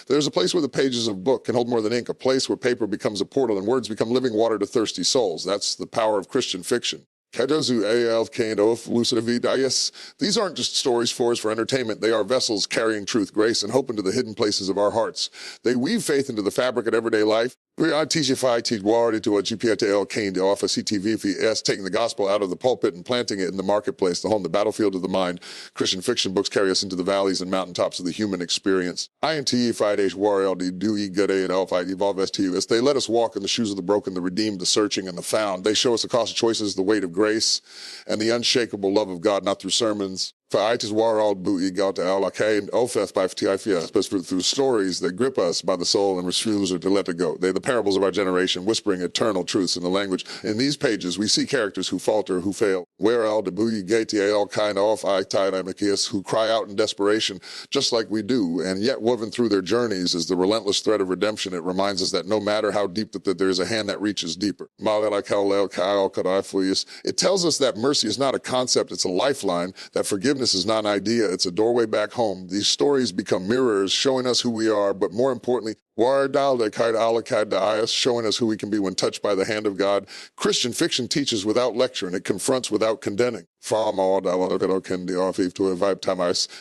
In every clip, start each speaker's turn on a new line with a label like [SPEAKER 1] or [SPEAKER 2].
[SPEAKER 1] There's a place where the pages of book can hold more than ink, a place where paper becomes a portal and words become living water to thirsty souls. That's the power of Christian fiction. These aren't just stories for us for entertainment. They are vessels carrying truth, grace, and hope into the hidden places of our hearts. They weave faith into the fabric of everyday life. Taking the gospel out of the pulpit and planting it in the marketplace, the home, the battlefield of the mind. Christian fiction books carry us into the valleys and mountaintops of the human experience. They let us walk in the shoes of the broken, the redeemed, the searching, and the found. They show us the cost of choices, the weight of grace, and the unshakable love of God, not through sermons, but through stories that grip us by the soul and refuse to let it go. They're the parables of our generation, whispering eternal truths in the language. In these pages, we see characters who falter, who fail, who cry out in desperation, just like we do, and yet woven through their journeys is the relentless thread of redemption. It reminds us that no matter how deep, that there is a hand that reaches deeper. It tells us that mercy is not a concept, it's a lifeline, that forgiveness is not an idea, it's a doorway back home. These stories become mirrors showing us who we are, but more importantly, showing us who we can be when touched by the hand of God. Christian fiction teaches without lecture, and it confronts without condemning.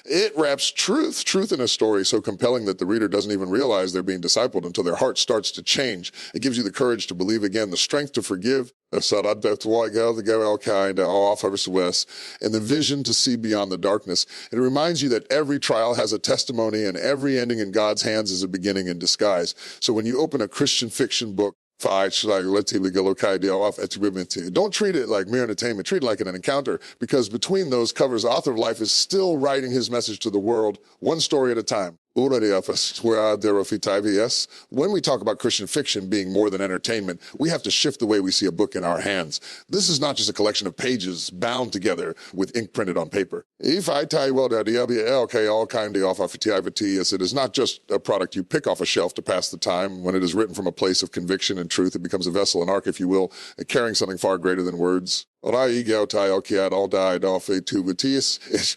[SPEAKER 1] It wraps truth in a story so compelling that the reader doesn't even realize they're being discipled until their heart starts to change. It gives you the courage to believe again, the strength to forgive, and the vision to see beyond the darkness. It reminds you that every trial has a testimony, and every ending in God's hands is a beginning in disguise. So when you open a Christian fiction book, don't treat it like mere entertainment. Treat it like an encounter, because between those covers, the author of life is still writing his message to the world, one story at a time. When we talk about Christian fiction being more than entertainment, we have to shift the way we see a book in our hands. This is not just a collection of pages bound together with ink printed on paper. It is not just a product you pick off a shelf to pass the time. When it is written from a place of conviction and truth, it becomes a vessel, an ark, if you will, carrying something far greater than words. It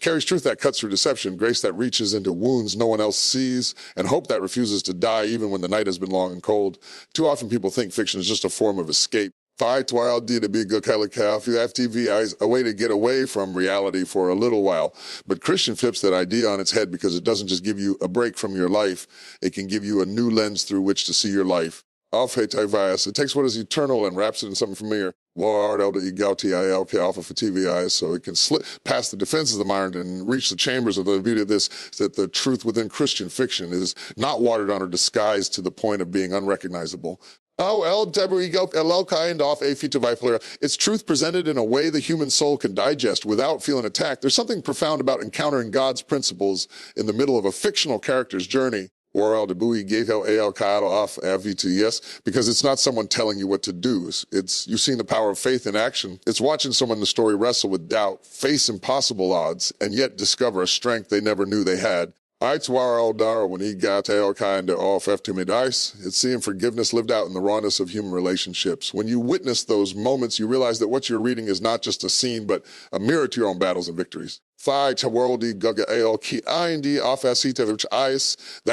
[SPEAKER 1] carries truth that cuts through deception, grace that reaches into wounds no one else sees, and hope that refuses to die even when the night has been long and cold. Too often people think fiction is just a form of escape. A way to get away from reality for a little while. But Christian flips that idea on its head, because it doesn't just give you a break from your life, it can give you a new lens through which to see your life. It takes what is eternal and wraps it in something familiar. So it can slip past the defenses of the mind and reach the chambers of the beauty of this, that the truth within Christian fiction is not watered down or disguised to the point of being unrecognizable. It's truth presented in a way the human soul can digest without feeling attacked. There's something profound about encountering God's principles in the middle of a fictional character's journey. Because it's not someone telling you what to do. You've seen the power of faith in action. It's watching someone in the story wrestle with doubt, face impossible odds, and yet discover a strength they never knew they had. It's seeing forgiveness lived out in the rawness of human relationships. When you witness those moments, you realize that what you're reading is not just a scene, but a mirror to your own battles and victories. That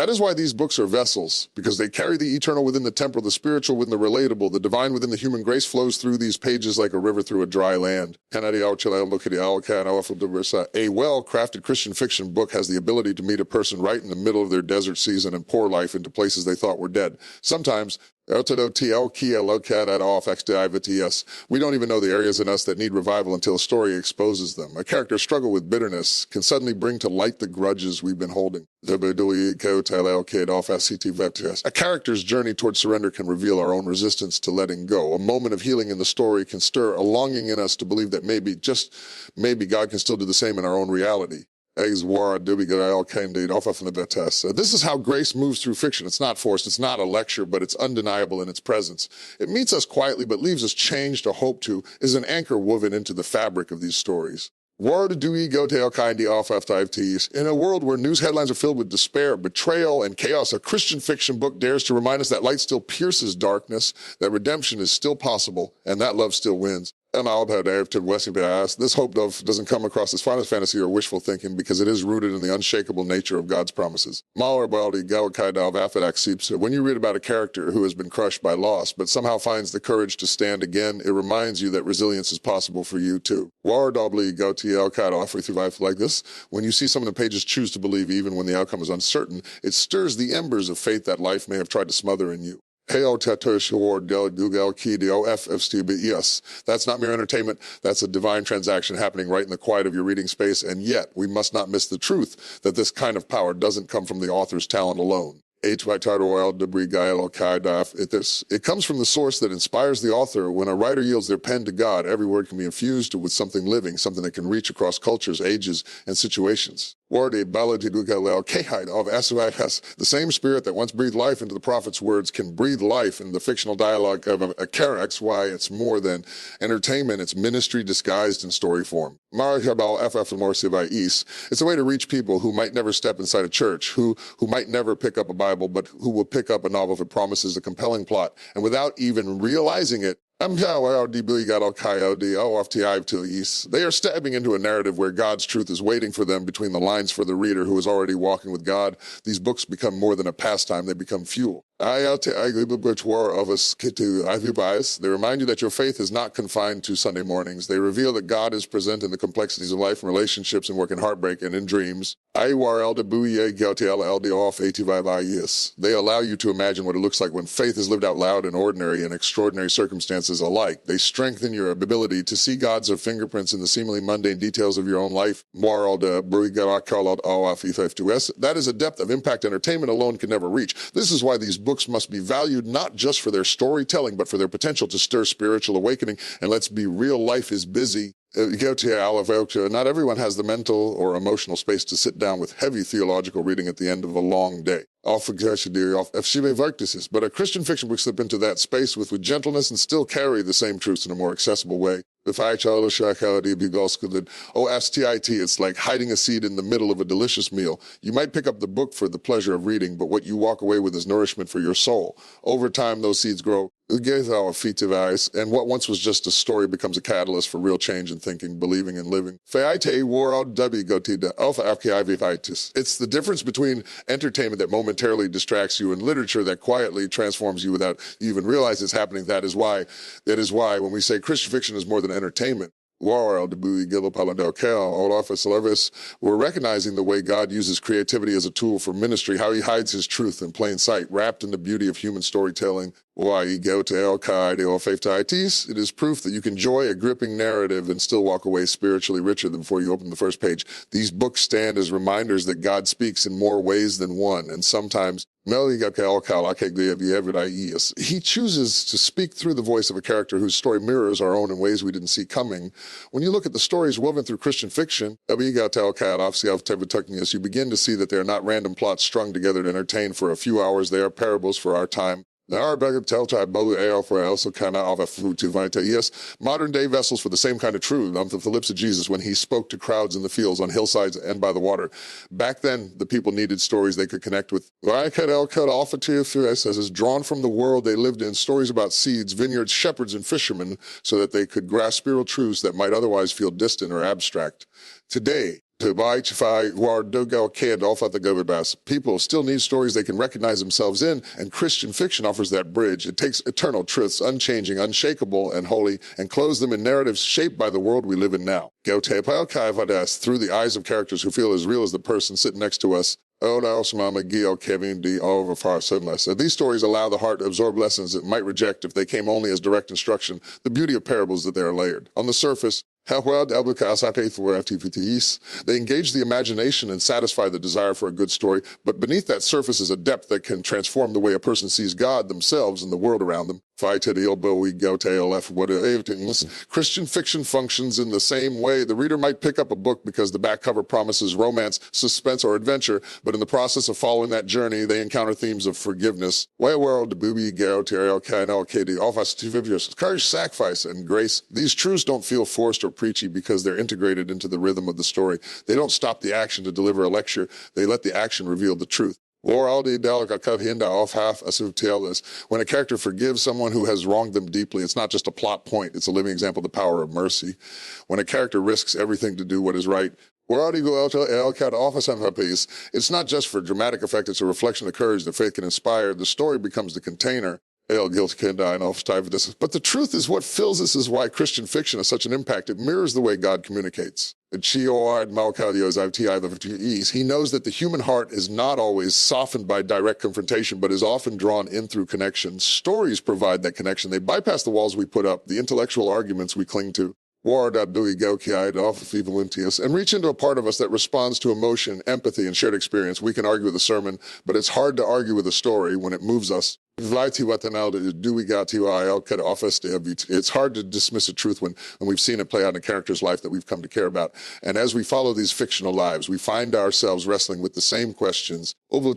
[SPEAKER 1] is why these books are vessels, because they carry the eternal within the temporal, the spiritual within the relatable, the divine within the human. Grace flows through these pages like a river through a dry land. A well-crafted Christian fiction book has the ability to meet a person right in the middle of their desert season and pour life into places they thought were dead. Sometimes we don't even know the areas in us that need revival until a story exposes them. A character's struggle with bitterness can suddenly bring to light the grudges we've been holding. A character's journey towards surrender can reveal our own resistance to letting go. A moment of healing in the story can stir a longing in us to believe that maybe, just maybe, God can still do the same in our own reality. This is how grace moves through fiction. It's not forced, it's not a lecture, but it's undeniable in its presence. It meets us quietly, but leaves us changed. A hope to is an anchor woven into the fabric of these stories. In a world where news headlines are filled with despair, betrayal, and chaos, a Christian fiction book dares to remind us that light still pierces darkness, that redemption is still possible, and that love still wins. And I'll have to Westing this hope doesn't come across as fine as fantasy or wishful thinking because it is rooted in the unshakable nature of God's promises. When you read about a character who has been crushed by loss but somehow finds the courage to stand again, it reminds you that resilience is possible for you too. Like this, when you see some of the pages choose to believe even when the outcome is uncertain, it stirs the embers of faith that life may have tried to smother in you. Yes, that's not mere entertainment. That's a divine transaction happening right in the quiet of your reading space. And yet, we must not miss the truth that this kind of power doesn't come from the author's talent alone. It comes from the source that inspires the author. When a writer yields their pen to God, every word can be infused with something living, something that can reach across cultures, ages, and situations. The same spirit that once breathed life into the prophet's words can breathe life in the fictional dialogue of a character. Why it's more than entertainment, it's ministry disguised in story form. It's a way to reach people who might never step inside a church, who might never pick up a Bible, but who will pick up a novel if it promises a compelling plot. And without even realizing it, they are stepping into a narrative where God's truth is waiting for them between the lines for the reader who is already walking with God. These books become more than a pastime, they become fuel. They remind you that your faith is not confined to Sunday mornings. They reveal that God is present in the complexities of life and relationships and work in heartbreak and in dreams. They allow you to imagine what it looks like when faith is lived out loud in ordinary and extraordinary circumstances alike. They strengthen your ability to see God's fingerprints in the seemingly mundane details of your own life. That is a depth of impact entertainment alone can never reach. This is why these books must be valued not just for their storytelling, but for their potential to stir spiritual awakening. And let's be real, life is busy. Not everyone has the mental or emotional space to sit down with heavy theological reading at the end of a long day. But a Christian fiction would slip into that space with gentleness and still carry the same truths in a more accessible way. It's like hiding a seed in the middle of a delicious meal. You might pick up the book for the pleasure of reading, but what you walk away with is nourishment for your soul. Over time, those seeds grow. And what once was just a story becomes a catalyst for real change in thinking, believing, and living. It's the difference between entertainment that momentarily distracts you and literature that quietly transforms you without you even realize it's happening. That is why when we say Christian fiction is more than entertainment, we're recognizing the way God uses creativity as a tool for ministry, how he hides his truth in plain sight, wrapped in the beauty of human storytelling. It is proof that you can enjoy a gripping narrative and still walk away spiritually richer than before you open the first page. These books stand as reminders that God speaks in more ways than one, and sometimes he chooses to speak through the voice of a character whose story mirrors our own in ways we didn't see coming. When you look at the stories woven through Christian fiction, you begin to see that they are not random plots strung together to entertain for a few hours. They are parables for our time. Yes, modern day vessels for the same kind of truth, the lips of Jesus when he spoke to crowds in the fields, on hillsides, and by the water. Back then, the people needed stories they could connect with. As drawn from the world they lived in, stories about seeds, vineyards, shepherds, and fishermen, so that they could grasp spiritual truths that might otherwise feel distant or abstract. Today, people still need stories they can recognize themselves in, and Christian fiction offers that bridge. It takes eternal truths, unchanging, unshakable, and holy, and clothes them in narratives shaped by the world we live in now. Through the eyes of characters who feel as real as the person sitting next to us. These stories allow the heart to absorb lessons it might reject if they came only as direct instruction. The beauty of parables that they are layered. On the surface, they engage the imagination and satisfy the desire for a good story, but beneath that surface is a depth that can transform the way a person sees God, themselves, and the world around them. Christian fiction functions in the same way. The reader might pick up a book because the back cover promises romance, suspense, or adventure, but in the process of following that journey, they encounter themes of forgiveness, courage, sacrifice, and grace. These truths don't feel forced or preachy because they're integrated into the rhythm of the story. They don't stop the action to deliver a lecture. They let the action reveal the truth. Or aldi dalaka hinda off half asuvtelis. When a character forgives someone who has wronged them deeply, it's not just a plot point, it's a living example of the power of mercy. When a character risks everything to do what is right, it's not just for dramatic effect, it's a reflection of the courage that faith can inspire. The story becomes the container. But the truth is what fills us is why Christian fiction has such an impact. It mirrors the way God communicates. He knows that the human heart is not always softened by direct confrontation, but is often drawn in through connection. Stories provide that connection. They bypass the walls we put up, the intellectual arguments we cling to, and reach into a part of us that responds to emotion, empathy, and shared experience. We can argue with a sermon, but it's hard to argue with a story when it moves us. It's hard to dismiss a truth when we've seen it play out in a character's life that we've come to care about. And as we follow these fictional lives, we find ourselves wrestling with the same questions, making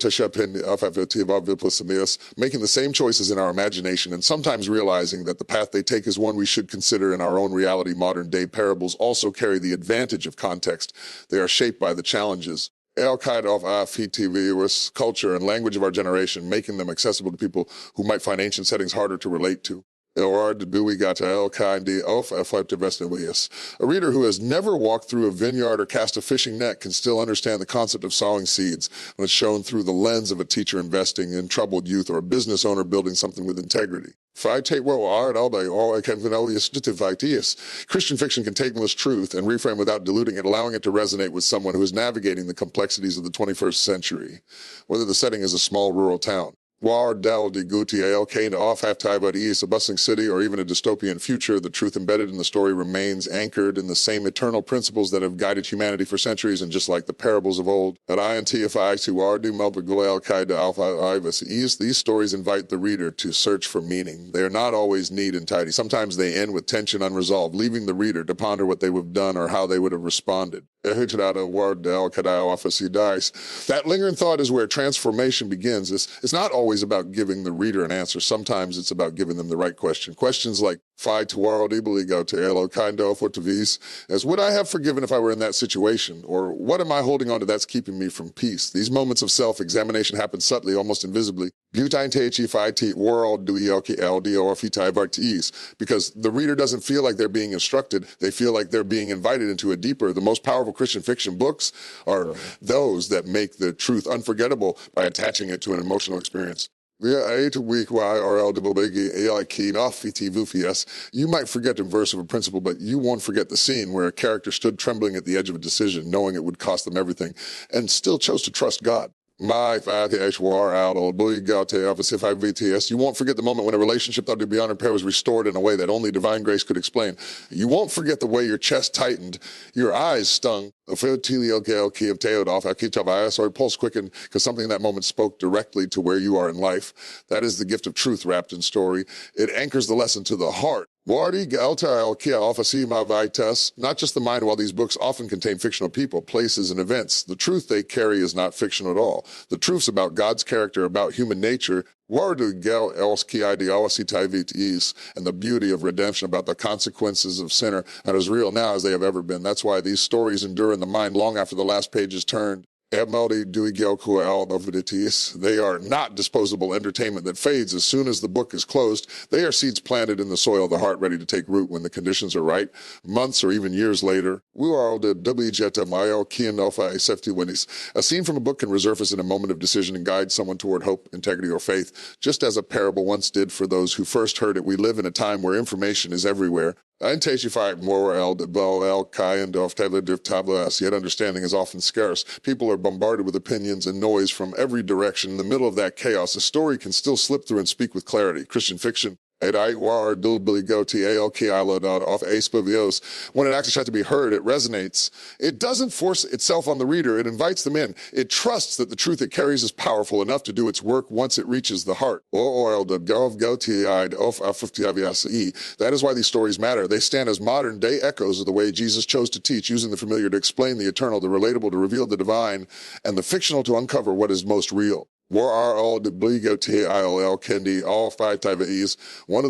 [SPEAKER 1] the same choices in our imagination, and sometimes realizing that the path they take is one we should consider in our own reality. Modern day parables also carry the advantage of context. They are shaped by the challenges of our culture and language of our generation, making them accessible to people who might find ancient settings harder to relate to. A reader who has never walked through a vineyard or cast a fishing net can still understand the concept of sowing seeds when it's shown through the lens of a teacher investing in troubled youth or a business owner building something with integrity. Christian fiction can take this truth and reframe without diluting it, allowing it to resonate with someone who is navigating the complexities of the 21st century, whether the setting is a small rural town. A bustling city, or even a dystopian future, the truth embedded in the story remains anchored in the same eternal principles that have guided humanity for centuries, and just like the parables of old, these stories invite the reader to search for meaning. They are not always neat and tidy. Sometimes they end with tension unresolved, leaving the reader to ponder what they would have done or how they would have responded. That lingering thought is where transformation begins. It's not always about giving the reader an answer. Sometimes it's about giving them the right question. Questions like, as would I have forgiven if I were in that situation? Or what am I holding on to that's keeping me from peace? These moments of self-examination happen subtly, almost invisibly. Because the reader doesn't feel like they're being instructed. They feel like they're being invited into a deeper. The most powerful Christian fiction books are those that make the truth unforgettable by attaching it to an emotional experience. You might forget the verse of a principle, but you won't forget the scene where a character stood trembling at the edge of a decision, knowing it would cost them everything, and still chose to trust God. You won't forget the moment when a relationship thought to be beyond repair was restored in a way that only divine grace could explain. You won't forget the way your chest tightened, your eyes stung, or your pulse quickened because something in that moment spoke directly to where you are in life. That is the gift of truth wrapped in story. It anchors the lesson to the heart. Not just the mind, while these books often contain fictional people, places, and events. The truth they carry is not fictional at all. The truth's about God's character, about human nature, and the beauty of redemption, about the consequences of sinner, and as real now as they have ever been. That's why these stories endure in the mind long after the last page is turned. They are not disposable entertainment that fades as soon as the book is closed. They are seeds planted in the soil of the heart, ready to take root when the conditions are right, months or even years later. A scene from a book can resurface in a moment of decision and guide someone toward hope, integrity, or faith, just as a parable once did for those who first heard it. We live in a time where information is everywhere. Yet understanding is often scarce. People are bombarded with opinions and noise from every direction. In the middle of that chaos, a story can still slip through and speak with clarity. Christian fiction, when it actually tries to be heard, it resonates. It doesn't force itself on the reader. It invites them in. It trusts that the truth it carries is powerful enough to do its work once it reaches the heart. That is why these stories matter. They stand as modern day echoes of the way Jesus chose to teach, using the familiar to explain the eternal, the relatable to reveal the divine, and the fictional to uncover what is most real. One of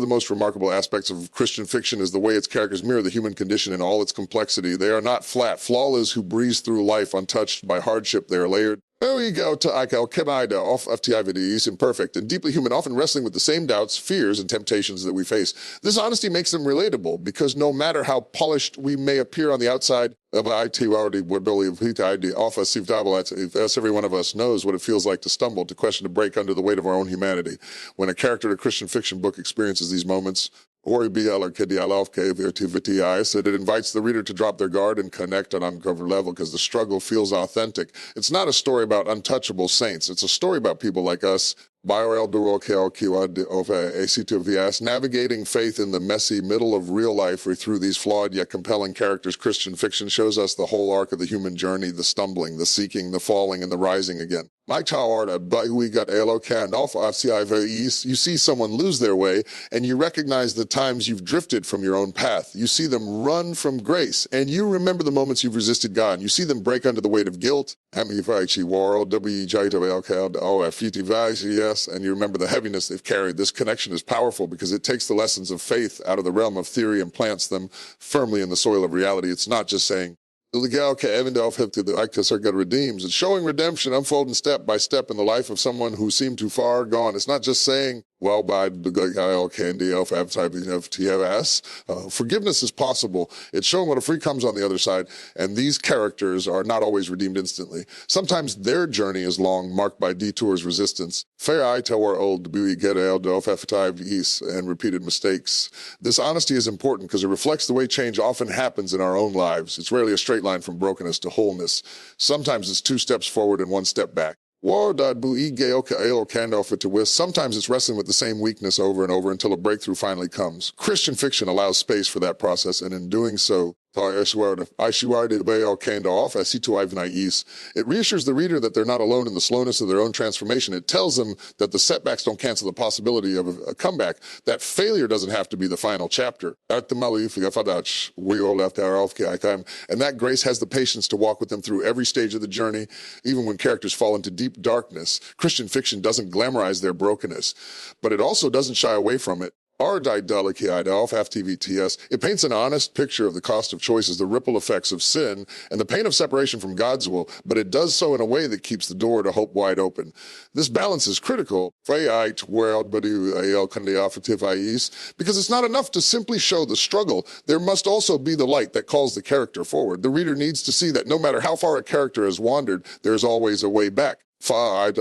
[SPEAKER 1] the most remarkable aspects of Christian fiction is the way its characters mirror the human condition in all its complexity. They are not flat, flawless who breeze through life untouched by hardship. They are layered, Oh, you go to Ikel Kemaida off FTIVD is imperfect and deeply human, often wrestling with the same doubts, fears, and temptations that we face. This honesty makes them relatable because no matter how polished we may appear on the outside, as every one of us knows what it feels like to stumble, to question, to break under the weight of our own humanity. When a character in a Christian fiction book experiences these moments, said it invites the reader to drop their guard and connect on an uncovered level because the struggle feels authentic. It's not a story about untouchable saints. It's a story about people like us, navigating faith in the messy middle of real life or through these flawed yet compelling characters. Christian fiction shows us the whole arc of the human journey, the stumbling, the seeking, the falling, and the rising again. You see someone lose their way, and you recognize the times you've drifted from your own path. You see them run from grace, and you remember the moments you've resisted God. You see them break under the weight of guilt, and you remember the heaviness they've carried. This connection is powerful because it takes the lessons of faith out of the realm of theory and plants them firmly in the soil of reality. It's not just saying, redeems. It's showing redemption unfolding step by step in the life of someone who seemed too far gone. It's not just saying, well, by the forgiveness is possible. It's showing what a free comes on the other side, and these characters are not always redeemed instantly. Sometimes their journey is long, marked by detours, resistance, and repeated mistakes. This honesty is important because it reflects the way change often happens in our own lives. It's rarely a straight line from brokenness to wholeness. Sometimes it's 2 steps forward and 1 step back. Sometimes it's wrestling with the same weakness over and over until a breakthrough finally comes. Christian fiction allows space for that process, and in doing so, it reassures the reader that they're not alone in the slowness of their own transformation. It tells them that the setbacks don't cancel the possibility of a comeback, that failure doesn't have to be the final chapter. And that grace has the patience to walk with them through every stage of the journey, even when characters fall into deep darkness. Christian fiction doesn't glamorize their brokenness, but it also doesn't shy away from it. It paints an honest picture of the cost of choices, the ripple effects of sin, and the pain of separation from God's will, but it does so in a way that keeps the door to hope wide open. This balance is critical because it's not enough to simply show the struggle. There must also be the light that calls the character forward. The reader needs to see that no matter how far a character has wandered, there's always a way back. That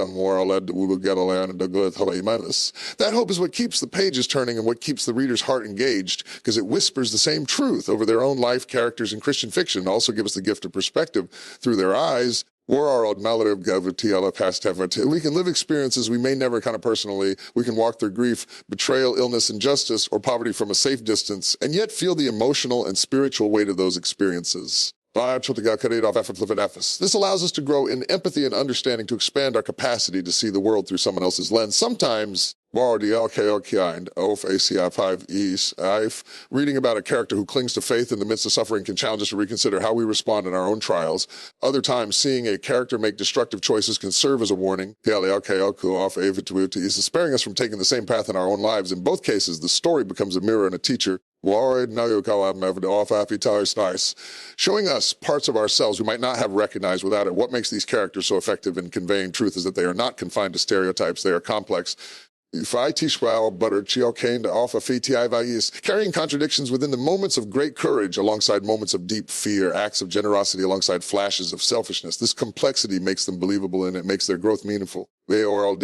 [SPEAKER 1] hope is what keeps the pages turning and what keeps the reader's heart engaged, because it whispers the same truth over their own life, characters, and Christian fiction. It also gives us the gift of perspective through their eyes. We can live experiences we may never personally. We can walk through grief, betrayal, illness, injustice, or poverty from a safe distance, and yet feel the emotional and spiritual weight of those experiences. This allows us to grow in empathy and understanding, to expand our capacity to see the world through someone else's lens. Sometimes, reading about a character who clings to faith in the midst of suffering can challenge us to reconsider how we respond in our own trials. Other times, seeing a character make destructive choices can serve as a warning. It's sparing us from taking the same path in our own lives. In both cases, the story becomes a mirror and a teacher, showing us parts of ourselves we might not have recognized without it. What makes these characters so effective in conveying truth is that they are not confined to stereotypes. They are complex. Carrying contradictions within the moments of great courage alongside moments of deep fear, acts of generosity alongside flashes of selfishness. This complexity makes them believable, and it makes their growth meaningful. When a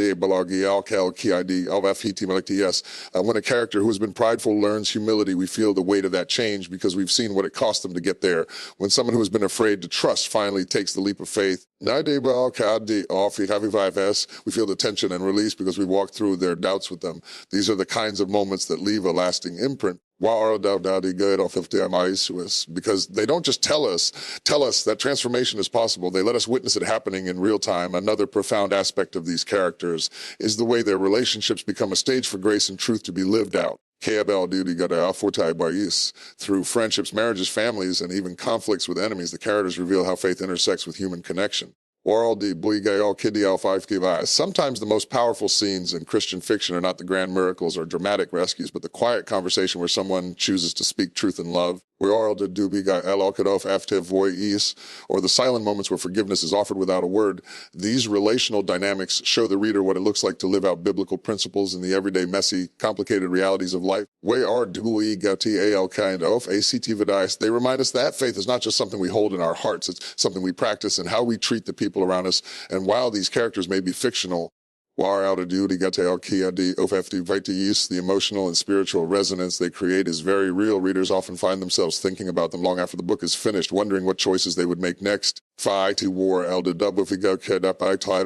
[SPEAKER 1] character who has been prideful learns humility, we feel the weight of that change because we've seen what it cost them to get there. When someone who has been afraid to trust finally takes the leap of faith, we feel the tension and release because we walked through their doubts with them. These are the kinds of moments that leave a lasting imprint. Because they don't just tell us that transformation is possible. They let us witness it happening in real time. Another profound aspect of these characters is the way their relationships become a stage for grace and truth to be lived out. Through friendships, marriages, families, and even conflicts with enemies, the characters reveal how faith intersects with human connection. Sometimes the most powerful scenes in Christian fiction are not the grand miracles or dramatic rescues, but the quiet conversation where someone chooses to speak truth in love, or the silent moments where forgiveness is offered without a word. These relational dynamics show the reader what it looks like to live out biblical principles in the everyday, messy, complicated realities of life. They remind us that faith is not just something we hold in our hearts, it's something we practice in how we treat the people around us. And while these characters may be fictional, the emotional and spiritual resonance they create is very real. Readers often find themselves thinking about them long after the book is finished, wondering what choices they would make next. Or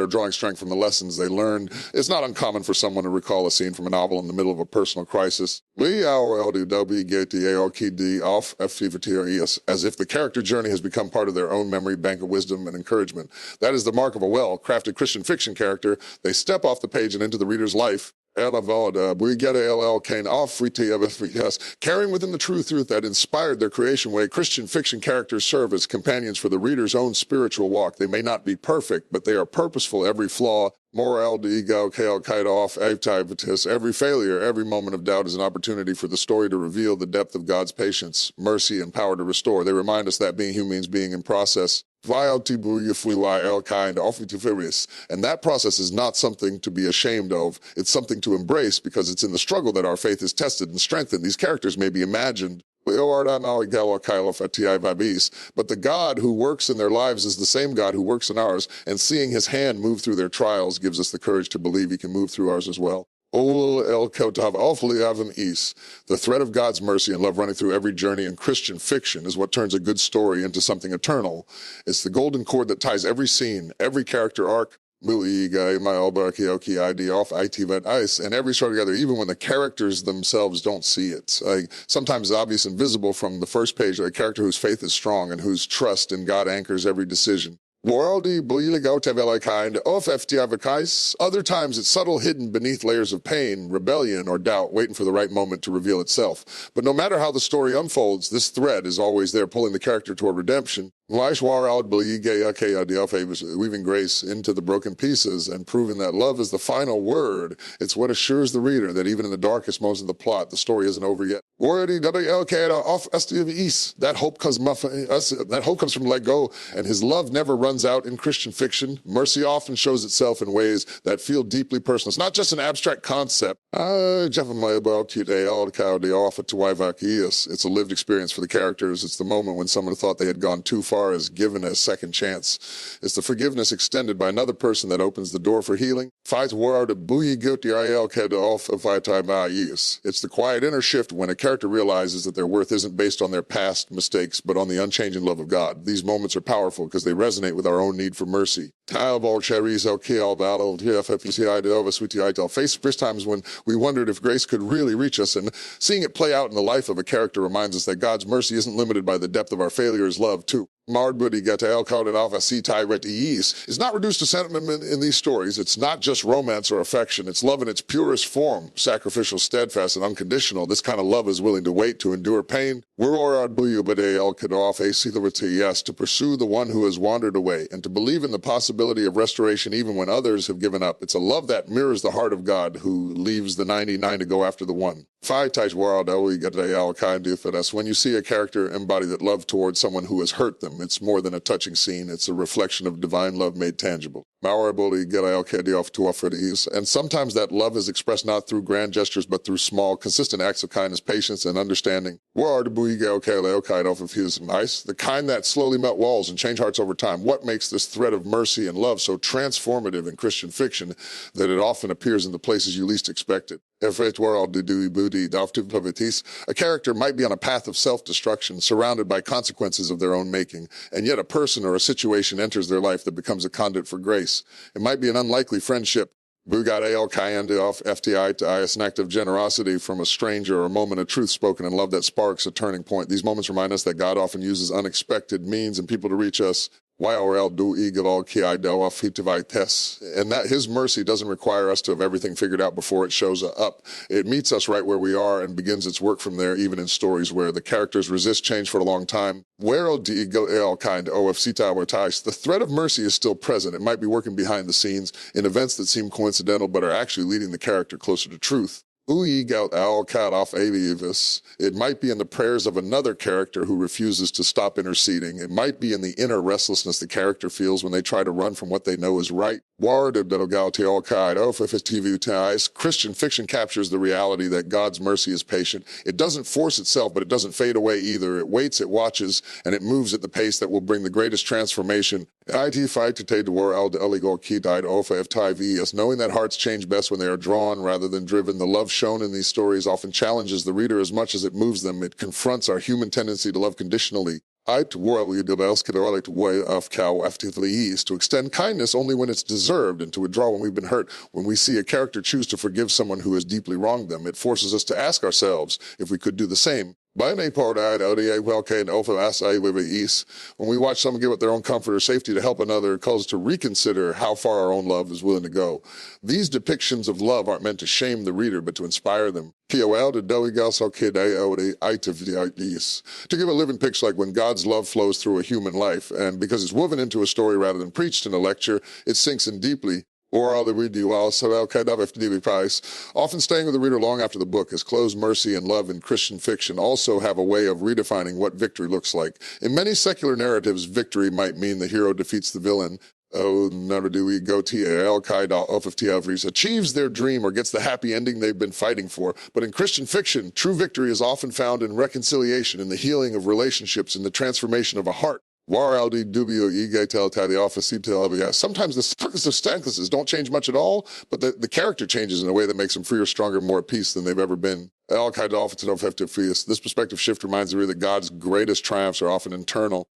[SPEAKER 1] drawing strength from the lessons they learned. It's not uncommon for someone to recall a scene from a novel in the middle of a personal crisis, as if the character journey has become part of their own memory bank of wisdom and encouragement. That is the mark of a well-crafted Christian fiction character. They step off the page and into the reader's life, carrying within the true truth that inspired their creation way. Christian fiction characters serve as companions for the reader's own spiritual walk. They may not be perfect, but they are purposeful. Every flaw, every failure, every moment of doubt is an opportunity for the story to reveal the depth of God's patience, mercy, and power to restore. They remind us that being human means being in process. And that process is not something to be ashamed of. It's something to embrace, because it's in the struggle that our faith is tested and strengthened. These characters may be imagined, but the God who works in their lives is the same God who works in ours, and seeing his hand move through their trials gives us the courage to believe he can move through ours as well. The thread of God's mercy and love running through every journey in Christian fiction is what turns a good story into something eternal. It's the golden cord that ties every scene, every character arc, and every story together, even when the characters themselves don't see it. Sometimes it's obvious and visible from the first page, a character whose faith is strong and whose trust in God anchors every decision. Other times it's subtle, hidden beneath layers of pain, rebellion, or doubt, waiting for the right moment to reveal itself. But no matter how the story unfolds, this thread is always there, pulling the character toward redemption. Weaving grace into the broken pieces and proving that love is the final word. It's what assures the reader that even in the darkest moments of the plot, the story isn't over yet. That hope comes from let go, and his love never runs out in Christian fiction. Mercy often shows itself in ways that feel deeply personal. It's not just an abstract concept. It's a lived experience for the characters. It's the moment when someone thought they had gone too far is given a second chance. It's the forgiveness extended by another person that opens the door for healing. It's the quiet inner shift when a character realizes that their worth isn't based on their past mistakes, but on the unchanging love of God. These moments are powerful because they resonate with our own need for mercy. Face times when we wondered if grace could really reach us, and seeing it play out in the life of a character reminds us that God's mercy isn't limited by the depth of our failures. Love too. Is not reduced to sentiment in these stories. It's not just romance or affection. It's love in its purest form, sacrificial, steadfast, and unconditional. This kind of love is willing to wait, to endure pain. To pursue the one who has wandered away, and to believe in the possibility of restoration even when others have given up. It's a love that mirrors the heart of God, who leaves the 99 to go after the one. When you see a character embody that love towards someone who has hurt them, it's more than a touching scene. It's a reflection of divine love made tangible. And sometimes that love is expressed not through grand gestures, but through small, consistent acts of kindness, patience, and understanding. The kind that slowly melt walls and change hearts over time. What makes this thread of mercy and love so transformative in Christian fiction that it often appears in the places you least expect it? A character might be on a path of self-destruction, surrounded by consequences of their own making, and yet a person or a situation enters their life that becomes a conduit for grace. It might be an unlikely friendship, an act of generosity from a stranger, or a moment of truth spoken in love that sparks a turning point. These moments remind us that God often uses unexpected means and people to reach us. YRL do eagle ki do test. And that his mercy doesn't require us to have everything figured out before it shows up. It meets us right where we are and begins its work from there, even in stories where the characters resist change for a long time. The thread of mercy is still present. It might be working behind the scenes in events that seem coincidental but are actually leading the character closer to truth. It might be in the prayers of another character who refuses to stop interceding. It might be in the inner restlessness the character feels when they try to run from what they know is right. Christian fiction captures the reality that God's mercy is patient. It doesn't force itself, but it doesn't fade away either. It waits, it watches, and it moves at the pace that will bring the greatest transformation. Knowing that hearts change best when they are drawn rather than driven. The love shown in these stories often challenges the reader as much as it moves them. It confronts our human tendency to love conditionally. To extend kindness only when it's deserved and to withdraw when we've been hurt. When we see a character choose to forgive someone who has deeply wronged them, it forces us to ask ourselves if we could do the same. When we watch someone give up their own comfort or safety to help another, it calls us to reconsider how far our own love is willing to go. These depictions of love aren't meant to shame the reader, but to inspire them. To give a living picture like when God's love flows through a human life, and because it's woven into a story rather than preached in a lecture, it sinks in deeply. Often staying with the reader long after the book, as closed mercy and love in Christian fiction also have a way of redefining what victory looks like. In many secular narratives, victory might mean the hero defeats the villain. Achieves their dream or gets the happy ending they've been fighting for. But in Christian fiction, true victory is often found in reconciliation, in the healing of relationships, in the transformation of a heart. Sometimes the circumstances don't change much at all, but the character changes in a way that makes them freer, stronger, more at peace than they've ever been. This perspective shift reminds the reader that God's greatest triumphs are often internal.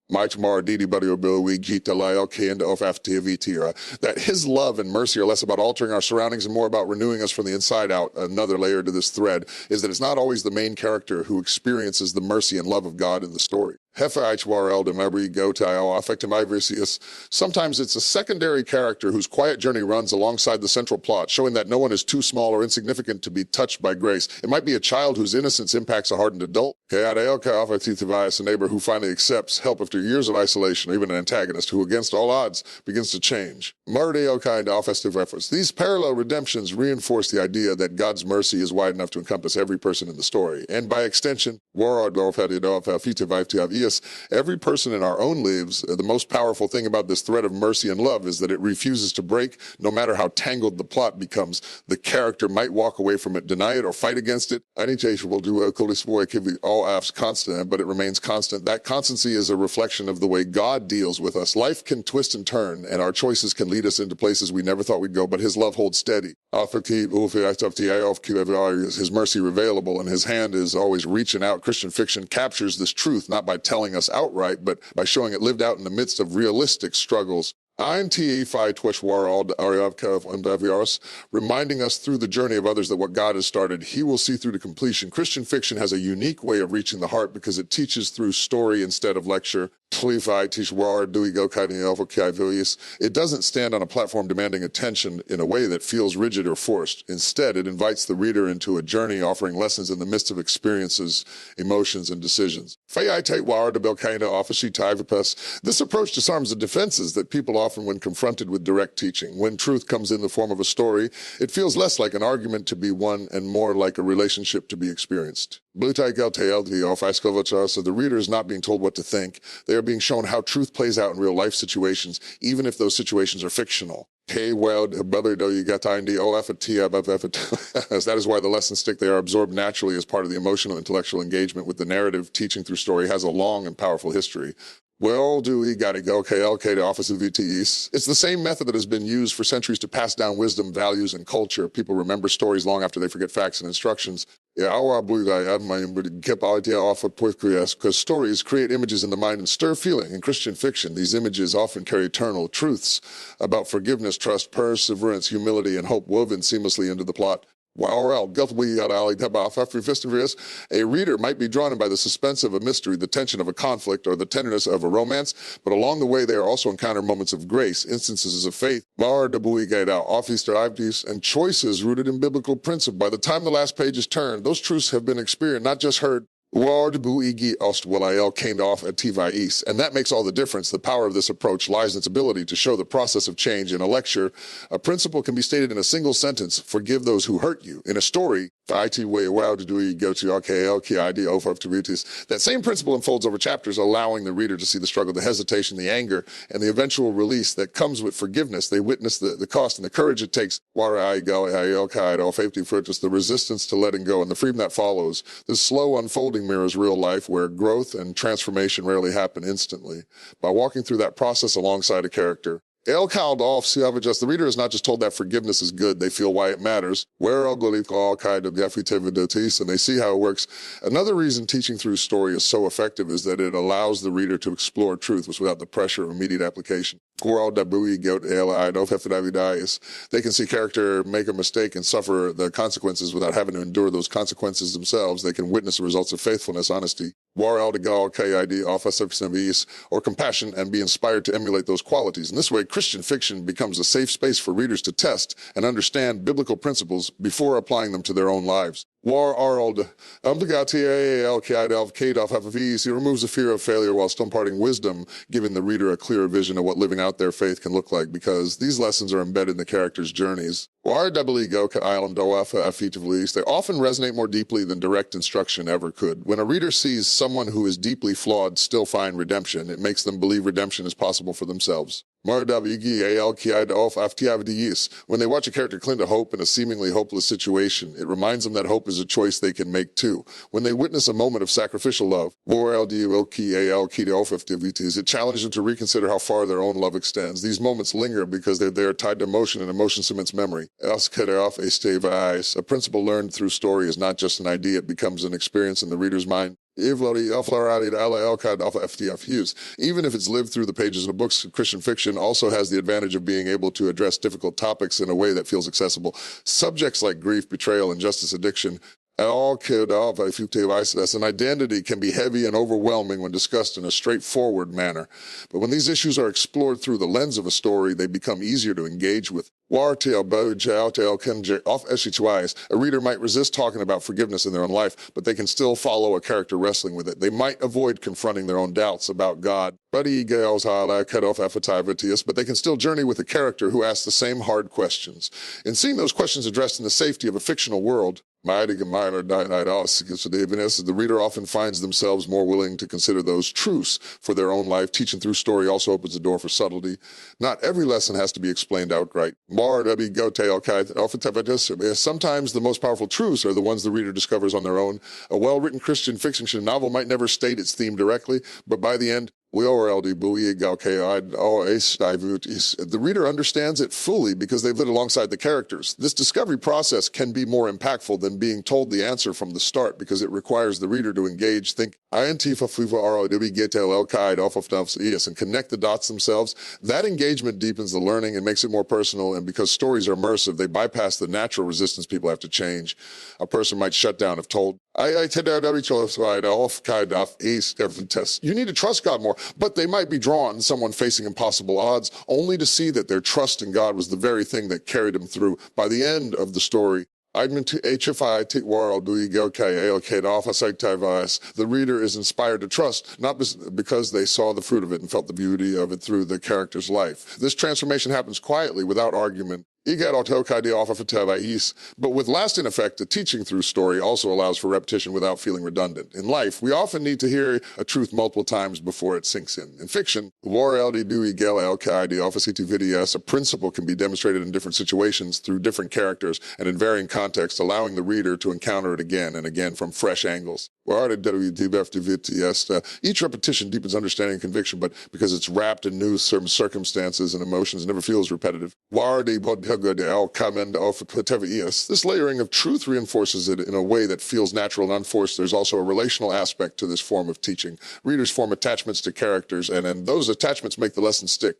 [SPEAKER 1] That his love and mercy are less about altering our surroundings and more about renewing us from the inside out. Another layer to this thread is that it's not always the main character who experiences the mercy and love of God in the story. Sometimes it's a secondary character whose quiet journey runs alongside the central plot, showing that no one is too small or insignificant to be touched by grace. It might be a child whose innocence impacts a hardened adult. A neighbor who finally accepts help after years of isolation, or even an antagonist who, against all odds, begins to change. These parallel redemptions reinforce the idea that God's mercy is wide enough to encompass every person in the story, and by extension, every person in our own lives. The most powerful thing about this thread of mercy and love is that it refuses to break, no matter how tangled the plot becomes. The character might walk away from it, deny it, or fight against it. Will do all apps constant, but it remains constant. That constancy is a reflection of the way God deals with us. Life can twist and turn, and our choices can lead us into places we never thought we'd go, but his love holds steady. His mercy revealable, and his hand is always reaching out. Christian fiction captures this truth, not by telling us outright, but by showing it lived out in the midst of realistic struggles. Reminding us through the journey of others that what God has started, he will see through to completion. Christian fiction has a unique way of reaching the heart because it teaches through story instead of lecture. It doesn't stand on a platform demanding attention in a way that feels rigid or forced. Instead, it invites the reader into a journey offering lessons in the midst of experiences, emotions, and decisions. This approach disarms the defenses that people often when confronted with direct teaching. When truth comes in the form of a story, it feels less like an argument to be won and more like a relationship to be experienced. So the reader is not being told what to think. They are being shown how truth plays out in real life situations, even if those situations are fictional. That is why the lessons stick. They are absorbed naturally as part of the emotional, intellectual engagement with the narrative. Teaching through story has a long and powerful history. The office of VTEs. It's the same method that has been used for centuries to pass down wisdom, values, and culture. People remember stories long after they forget facts and instructions. Because stories create images in the mind and stir feeling. In Christian fiction, these images often carry eternal truths about forgiveness, trust, perseverance, humility, and hope woven seamlessly into the plot. A reader might be drawn in by the suspense of a mystery, the tension of a conflict, or the tenderness of a romance, but along the way they are also encounter moments of grace, instances of faith, and choices rooted in biblical principle. By the time the last page is turned, those truths have been experienced, not just heard. And that makes all the difference. The power of this approach lies in its ability to show the process of change. In a lecture, a principle can be stated in a single sentence: forgive those who hurt you. In a story, that same principle unfolds over chapters, allowing the reader to see the struggle, the hesitation, the anger, and the eventual release that comes with forgiveness. They witness the cost and the courage it takes, the resistance to letting go, and the freedom that follows. This slow unfolding mirrors real life, where growth and transformation rarely happen instantly. By walking through that process alongside a character, the reader is not just told that forgiveness is good, they feel why it matters. And they see how it works. Another reason teaching through story is so effective is that it allows the reader to explore truth without the pressure of immediate application. They can see character make a mistake and suffer the consequences without having to endure those consequences themselves. They can witness the results of faithfulness, honesty, or compassion, and be inspired to emulate those qualities. In this way, Christian fiction becomes a safe space for readers to test and understand biblical principles before applying them to their own lives. He removes the fear of failure while still imparting wisdom, giving the reader a clearer vision of what living out their faith can look like, because these lessons are embedded in the characters' journeys. They often resonate more deeply than direct instruction ever could. When a reader sees someone who is deeply flawed still find redemption, it makes them believe redemption is possible for themselves. When they watch a character cling to hope in a seemingly hopeless situation, it reminds them that hope is a choice they can make too. When they witness a moment of sacrificial love, it challenges them to reconsider how far their own love extends. These moments linger because they're tied to emotion, and emotion cements memory. A principle learned through story is not just an idea, it becomes an experience in the reader's mind. Even if it's lived through the pages of books, Christian fiction also has the advantage of being able to address difficult topics in a way that feels accessible. Subjects like grief, betrayal, injustice, addiction, an identity can be heavy and overwhelming when discussed in a straightforward manner. But when these issues are explored through the lens of a story, they become easier to engage with. A reader might resist talking about forgiveness in their own life, but they can still follow a character wrestling with it. They might avoid confronting their own doubts about God, but they can still journey with a character who asks the same hard questions. In seeing those questions addressed in the safety of a fictional world, the reader often finds themselves more willing to consider those truths for their own life. Teaching through story also opens the door for subtlety. Not every lesson has to be explained outright. Sometimes the most powerful truths are the ones the reader discovers on their own. A well-written Christian fiction novel might never state its theme directly, but by the end, the reader understands it fully because they've lived alongside the characters. This discovery process can be more impactful than being told the answer from the start, because it requires the reader to engage, think, and connect the dots themselves. That engagement deepens the learning and makes it more personal, and because stories are immersive, they bypass the natural resistance people have to change. A person might shut down if told, you need to trust God more, but they might be drawn, someone facing impossible odds, only to see that their trust in God was the very thing that carried them through. By the end of the story, the reader is inspired to trust, not because they saw the fruit of it and felt the beauty of it through the character's life. This transformation happens quietly, without argument. But with lasting effect, the teaching through story also allows for repetition without feeling redundant. In life, we often need to hear a truth multiple times before it sinks in. In fiction, a principle can be demonstrated in different situations through different characters and in varying contexts, allowing the reader to encounter it again and again from fresh angles. Each repetition deepens understanding and conviction, but because it's wrapped in new circumstances and emotions, it never feels repetitive. This layering of truth reinforces it in a way that feels natural and unforced. There's also a relational aspect to this form of teaching. Readers form attachments to characters, and those attachments make the lesson stick.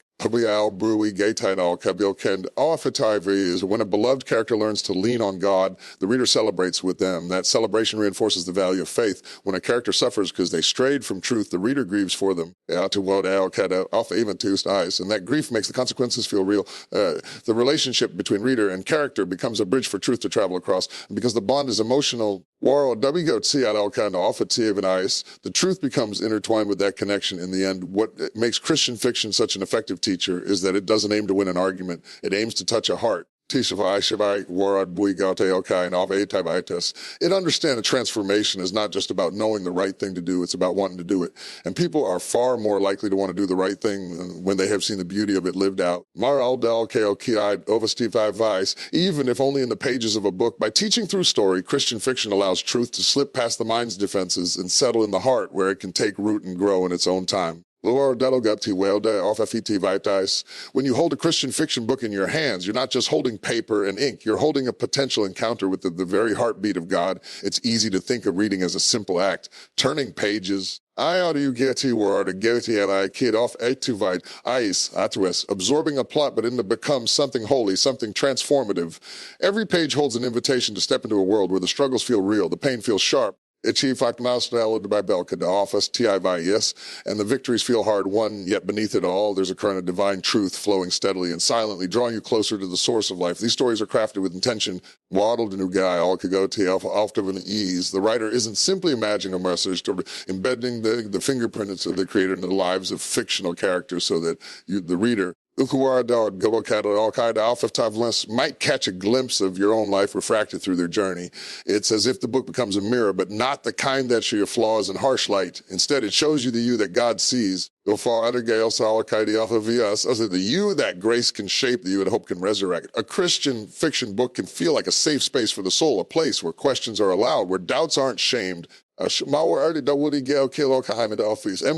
[SPEAKER 1] is when a beloved character learns to lean on God, the reader celebrates with them. That celebration reinforces the value of faith. When a character suffers because they strayed from truth, the reader grieves for them. And that grief makes the consequences feel real. The relationship between reader and character becomes a bridge for truth to travel across. And because the bond is emotional, the truth becomes intertwined with that connection in the end. What makes Christian fiction such an effective teacher is that it doesn't aim to win an argument. It aims to touch a heart. It understands a transformation is not just about knowing the right thing to do, it's about wanting to do it. And people are far more likely to want to do the right thing when they have seen the beauty of it lived out. Even if only in the pages of a book, by teaching through story, Christian fiction allows truth to slip past the mind's defenses and settle in the heart where it can take root and grow in its own time. When you hold a Christian fiction book in your hands, you're not just holding paper and ink, you're holding a potential encounter with the very heartbeat of God. It's easy to think of reading as a simple act. Turning pages, absorbing a plot, but to become something holy, something transformative. Every page holds an invitation to step into a world where the struggles feel real, the pain feels sharp, and the victories feel hard won, yet beneath it all, there's a current of divine truth flowing steadily and silently, drawing you closer to the source of life. These stories are crafted with intention. The writer isn't simply imagining a message, or embedding the fingerprints of the creator in the lives of fictional characters so that the reader might catch a glimpse of your own life refracted through their journey. It's as if the book becomes a mirror, but not the kind that shows your flaws in harsh light. Instead, it shows you the you that God sees. The you that grace can shape, the you that hope can resurrect. A Christian fiction book can feel like a safe space for the soul, a place where questions are allowed, where doubts aren't shamed, and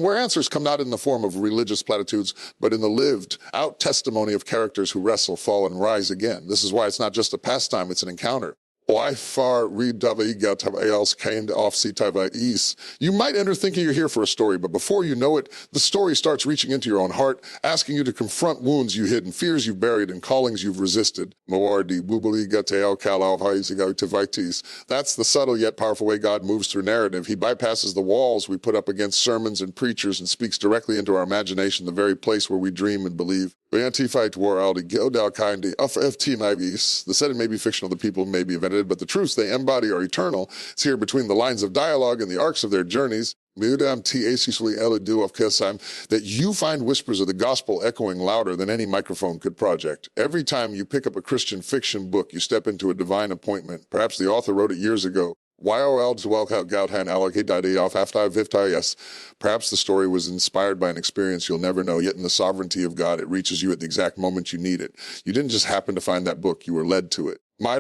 [SPEAKER 1] where answers come not in the form of religious platitudes, but in the lived out testimony of characters who wrestle, fall, and rise again. This is why it's not just a pastime, it's an encounter. You might enter thinking you're here for a story, but before you know it, the story starts reaching into your own heart, asking you to confront wounds you hid and fears you've buried and callings you've resisted. That's the subtle yet powerful way God moves through narrative. He bypasses the walls we put up against sermons and preachers and speaks directly into our imagination, the very place where we dream and believe. The setting may be fictional, the people may be invented, but the truths they embody are eternal. It's here between the lines of dialogue and the arcs of their journeys that you find whispers of the gospel echoing louder than any microphone could project. Every time you pick up a Christian fiction book, you step into a divine appointment. Perhaps the author wrote it years ago. Perhaps the story was inspired by an experience you'll never know, yet in the sovereignty of God, it reaches you at the exact moment you need it. You didn't just happen to find that book, you were led to it. The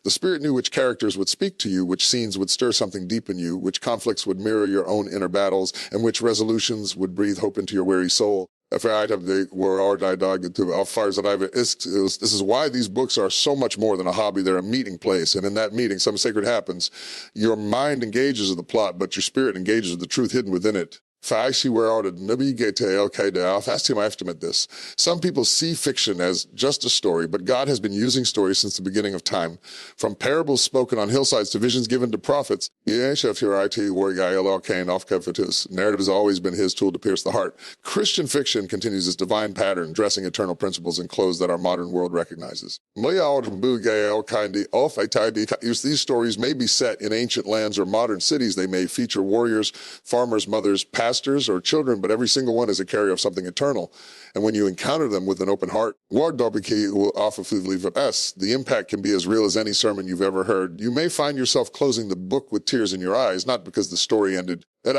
[SPEAKER 1] Spirit knew which characters would speak to you, which scenes would stir something deep in you, which conflicts would mirror your own inner battles, and which resolutions would breathe hope into your weary soul. This is why these books are so much more than a hobby. They're a meeting place, and in that meeting, something sacred happens. Your mind engages with the plot, but your spirit engages with the truth hidden within it. Some people see fiction as just a story, but God has been using stories since the beginning of time. From parables spoken on hillsides to visions given to prophets, narrative has always been his tool to pierce the heart. Christian fiction continues this divine pattern, dressing eternal principles in clothes that our modern world recognizes. These stories may be set in ancient lands or modern cities. They may feature warriors, farmers, mothers, pastors, or children, but every single one is a carrier of something eternal. And when you encounter them with an open heart, the impact can be as real as any sermon you've ever heard. You may find yourself closing the book with tears in your eyes, not because the story ended, but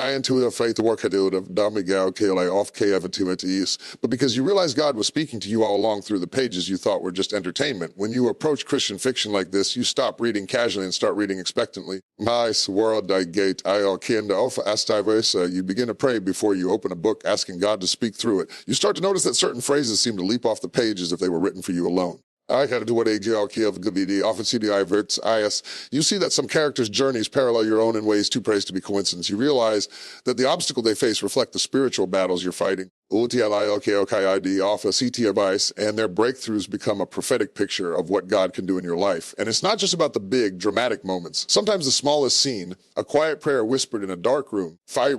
[SPEAKER 1] because you realize God was speaking to you all along through the pages you thought were just entertainment. When you approach Christian fiction like this, you stop reading casually and start reading expectantly. You begin to pray before you open a book, asking God to speak through it. You start to notice that certain phrases seem to leap off the page as if they were written for you alone. I got to do what AGL of Gabidi, often CDI verts IS. You see that some characters' journeys parallel your own in ways too praised to be coincidence. You realize that the obstacle they face reflect the spiritual battles you're fighting. UTLIOKOKID, Alpha, CT advice, and their breakthroughs become a prophetic picture of what God can do in your life. And it's not just about the big, dramatic moments. Sometimes the smallest scene, a quiet prayer whispered in a dark room, a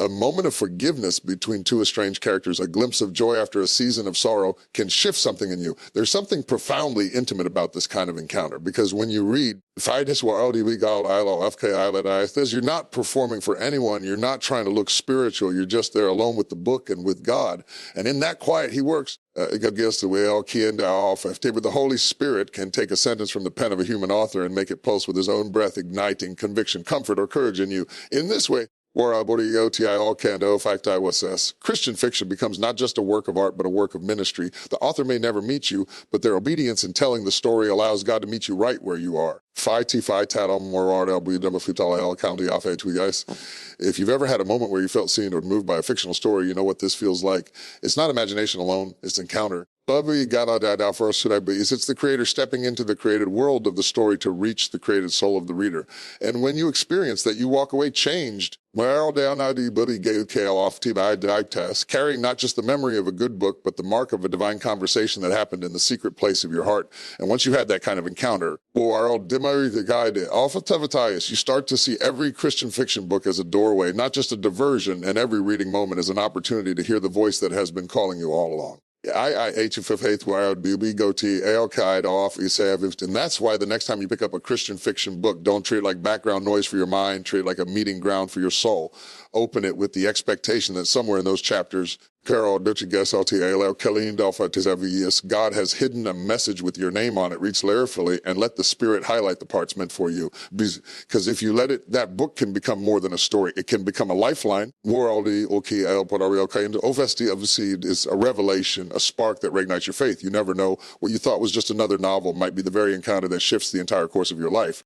[SPEAKER 1] moment of forgiveness between two estranged characters, a glimpse of joy after a season of sorrow can shift something in you. There's something profoundly intimate about this kind of encounter, because when you read, you're not performing for anyone. You're not trying to look spiritual. You're just there alone with the book and with God. And in that quiet, he works. The Holy Spirit can take a sentence from the pen of a human author and make it pulse with his own breath, igniting conviction, comfort, or courage in you. In this way, Christian fiction becomes not just a work of art, but a work of ministry. The author may never meet you, but their obedience in telling the story allows God to meet you right where you are. If you've ever had a moment where you felt seen or moved by a fictional story, you know what this feels like. It's not imagination alone, it's encounter. It's the creator stepping into the created world of the story to reach the created soul of the reader. And when you experience that, you walk away changed. Carrying not just the memory of a good book, but the mark of a divine conversation that happened in the secret place of your heart. And once you had that kind of encounter, you start to see every Christian fiction book as a doorway, not just a diversion, and every reading moment as an opportunity to hear the voice that has been calling you all along. And that's why the next time you pick up a Christian fiction book, don't treat it like background noise for your mind, treat it like a meeting ground for your soul. Open it with the expectation that somewhere in those chapters, God has hidden a message with your name on it, reach larefully, and let the Spirit highlight the parts meant for you. Because if you let it, that book can become more than a story. It can become a lifeline. Is a revelation, a spark that reignites your faith. You never know. What you thought was just another novel might be the very encounter that shifts the entire course of your life.